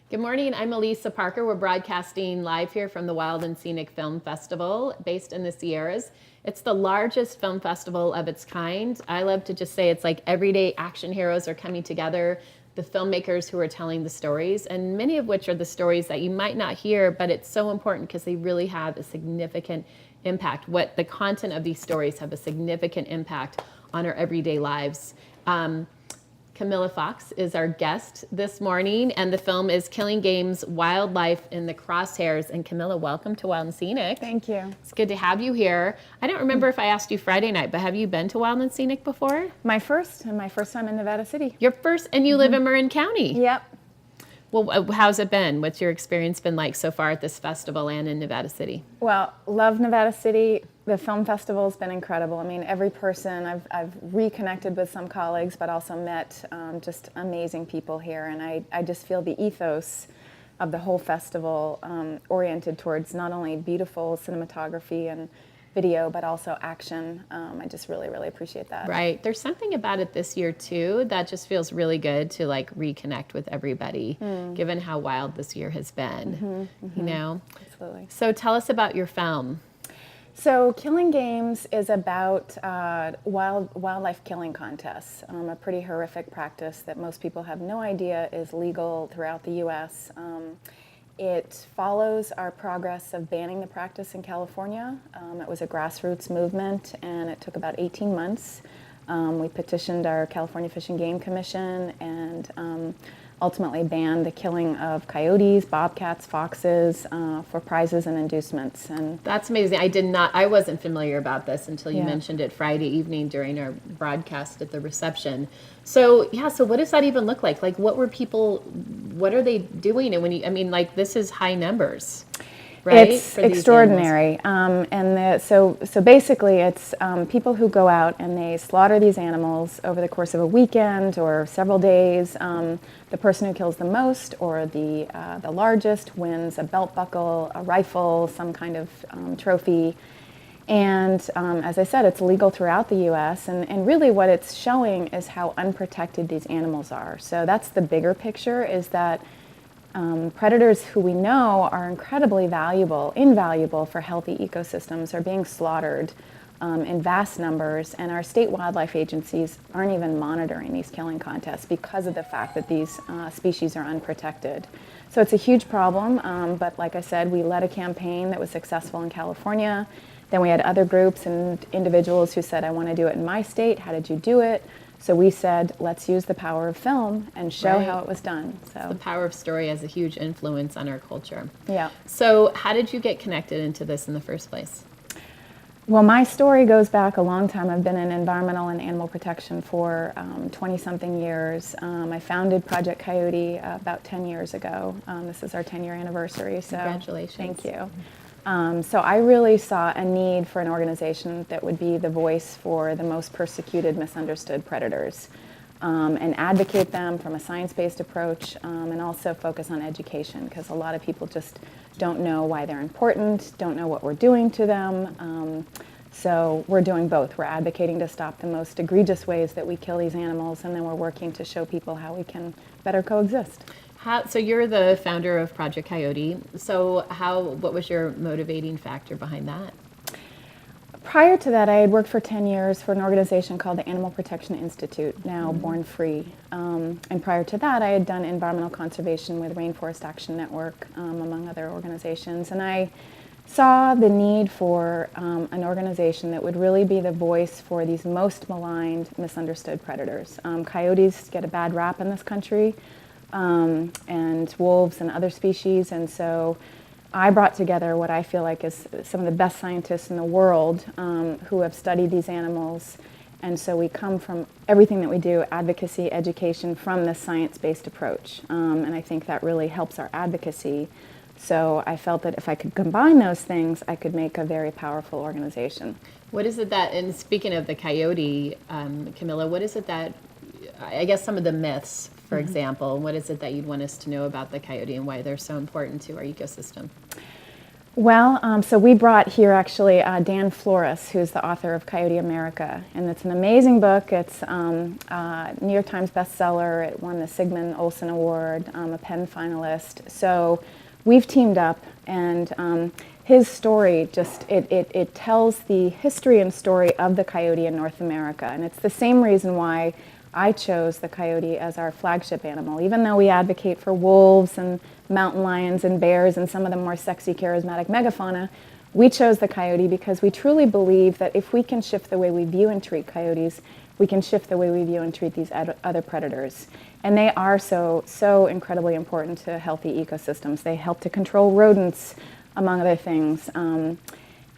Good morning, I'm Elisa Parker. We're broadcasting live here from the Wild and Scenic Film Festival based in the Sierras. It's the largest film festival of its kind. I love to just say it's like everyday action heroes are coming together, the filmmakers who are telling the stories, and many of which are the stories that you might not hear, but it's so important because they really have a significant impact. What the content of these stories have a significant impact on our everyday lives. Camilla Fox is our guest this morning, and the film is Killing Games: Wildlife in the Crosshairs. And Camilla, welcome to Wild and Scenic. Thank you. It's good to have you here. I don't remember if I asked you Friday night, but have you been to Wild and Scenic before? My first time in Nevada City. Your first, and you live in Marin County. Yep. Well, how's it been? What's your experience been like so far at this festival and in Nevada City? Well, love Nevada City. The film festival's been incredible. I mean, every person, I've reconnected with some colleagues, but also met just amazing people here. And I just feel the ethos of the whole festival oriented towards not only beautiful cinematography and video, but also action. I just really, really appreciate that. Right. There's something about it this year, too, that just feels really good to, like, reconnect with everybody, given how wild this year has been, you know? Absolutely. So tell us about your film. So Killing Games is about wildlife killing contests, a pretty horrific practice that most people have no idea is legal throughout the U.S. It follows our progress of banning the practice in California. It was a grassroots movement, and it took about 18 months. We petitioned our California Fish and Game Commission and ultimately banned the killing of coyotes, bobcats, foxes for prizes and inducements. And that's amazing. I wasn't familiar about this until you mentioned it Friday evening during our broadcast at the reception. So what does that even look like? Like, what are they doing? And this is high numbers, right? It's extraordinary. So basically it's people who go out and they slaughter these animals over the course of a weekend or several days. The person who kills the most or the largest wins a belt buckle, a rifle, some kind of trophy. And as I said, it's legal throughout the U.S. And really what it's showing is how unprotected these animals are. So that's the bigger picture, is that predators who we know are incredibly invaluable for healthy ecosystems are being slaughtered in vast numbers, and our state wildlife agencies aren't even monitoring these killing contests because of the fact that these species are unprotected. So it's a huge problem, but like I said, we led a campaign that was successful in California. Then we had other groups and individuals who said, I want to do it in my state. How did you do it? So we said, let's use the power of film and show how it was done. So the power of story has a huge influence on our culture. Yeah. So how did you get connected into this in the first place? Well, my story goes back a long time. I've been in environmental and animal protection for 20-something years. I founded Project Coyote about 10 years ago. This is our 10-year anniversary. So congratulations. Thank you. So I really saw a need for an organization that would be the voice for the most persecuted, misunderstood predators, and advocate them from a science-based approach, and also focus on education, because a lot of people just don't know why they're important, don't know what we're doing to them. So we're doing both. We're advocating to stop the most egregious ways that we kill these animals, and then we're working to show people how we can better coexist. So you're the founder of Project Coyote. So what was your motivating factor behind that? Prior to that, I had worked for 10 years for an organization called the Animal Protection Institute, now Born Free. And prior to that, I had done environmental conservation with Rainforest Action Network, among other organizations. And I saw the need for an organization that would really be the voice for these most maligned, misunderstood predators. Coyotes get a bad rap in this country, and wolves and other species, and so I brought together what I feel like is some of the best scientists in the world who have studied these animals, and so we come from everything that we do, advocacy, education, from this science-based approach, and I think that really helps our advocacy. So I felt that if I could combine those things, I could make a very powerful organization. What is it that, and speaking of the coyote, Camilla, what is it that, I guess some of the myths, for example, what is it that you'd want us to know about the coyote and why they're so important to our ecosystem? Well, so we brought here actually Dan Flores, who's the author of Coyote America, and it's an amazing book. It's New York Times bestseller. It won the Sigmund Olsen Award, a PEN finalist. So we've teamed up, and his story it tells the history and story of the coyote in North America, and it's the same reason why I chose the coyote as our flagship animal. Even though we advocate for wolves and mountain lions and bears and some of the more sexy, charismatic megafauna, we chose the coyote because we truly believe that if we can shift the way we view and treat coyotes, we can shift the way we view and treat these other predators. And they are so incredibly important to healthy ecosystems. They help to control rodents, among other things.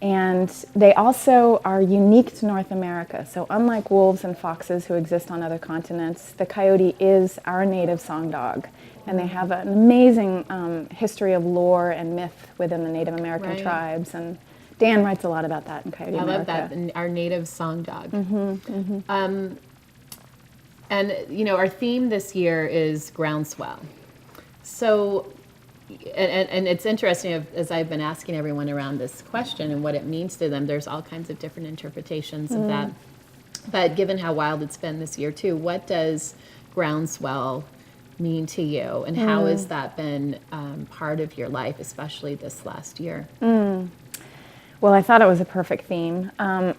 And they also are unique to North America. So unlike wolves and foxes who exist on other continents, the coyote is our native song dog. And they have an amazing history of lore and myth within the Native American tribes. And Dan writes a lot about that in Coyote America. I love that, our native song dog. And you know, our theme this year is groundswell. So, and it's interesting, as I've been asking everyone around this question and what it means to them, there's all kinds of different interpretations of that. But given how wild it's been this year too, what does groundswell mean to you, and how has that been part of your life, especially this last year? Well, I thought it was a perfect theme, and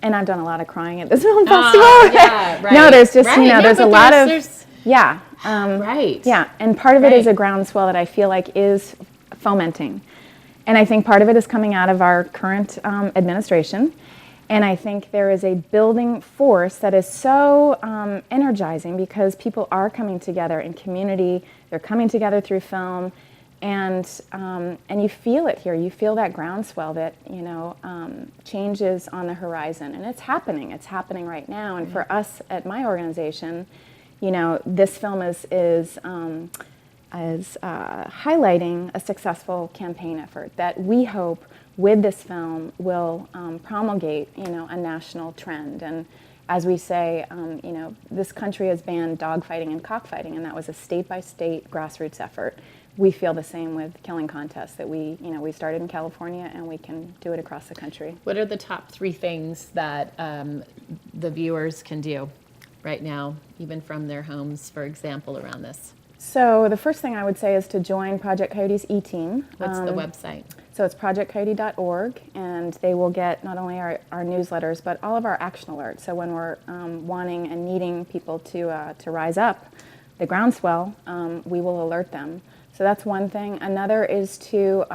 I've done a lot of crying at this film festival. Yeah, right. No, there's just there's a lot of right. Yeah, and part of it is a groundswell that I feel like is fomenting, and I think part of it is coming out of our current administration. And I think there is a building force that is so energizing because people are coming together in community. They're coming together through film, and you feel it here. You feel that groundswell that change is on the horizon, and it's happening. It's happening right now. And for us at my organization, this film is highlighting a successful campaign effort that we hope with this film will promulgate, a national trend. And as we say, this country has banned dogfighting and cockfighting, and that was a state-by-state grassroots effort. We feel the same with killing contests that we started in California, and we can do it across the country. What are the top 3 things that the viewers can do right now, even from their homes, for example, around this? So the first thing I would say is to join Project Coyote's e-team. What's the website? So it's projectcoyote.org, and they will get not only our newsletters, but all of our action alerts. So when we're wanting and needing people to rise up the groundswell, we will alert them. So that's one thing. Another is to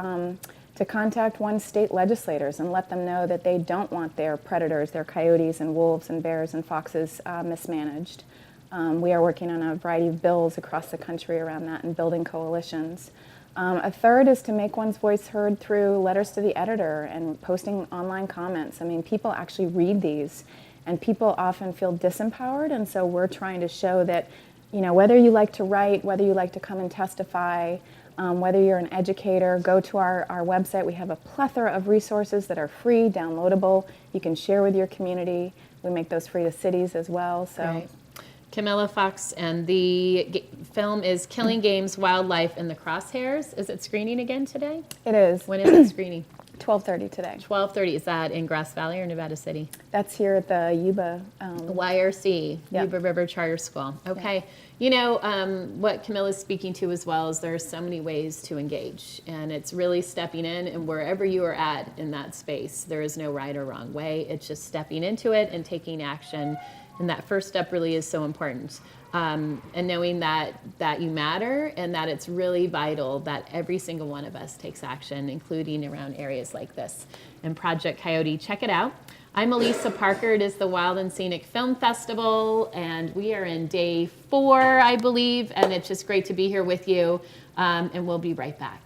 contact one's state legislators and let them know that they don't want their predators, their coyotes and wolves and bears and foxes mismanaged. We are working on a variety of bills across the country around that and building coalitions. A third is to make one's voice heard through letters to the editor and posting online comments. I mean, people actually read these, and people often feel disempowered, and so we're trying to show that, whether you like to write, whether you like to come and testify, whether you're an educator, go to our website. We have a plethora of resources that are free, downloadable. You can share with your community. We make those free to cities as well. So. Right. Camilla Fox, and the film is Killing Games, Wildlife in the Crosshairs. Is it screening again today? It is. When is it screening? 12:30 today. 12:30. Is that in Grass Valley or Nevada City? That's here at the Yuba. YRC, yeah. Yuba River Charter School. Okay. Yeah. What Camilla's speaking to as well is there are so many ways to engage, and it's really stepping in, and wherever you are at in that space, there is no right or wrong way. It's just stepping into it and taking action. And that first step really is so important. And knowing that you matter and that it's really vital that every single one of us takes action, including around areas like this. And Project Coyote, check it out. I'm Elisa Parker. It is the Wild and Scenic Film Festival, and we are in day 4, I believe, and it's just great to be here with you. And we'll be right back.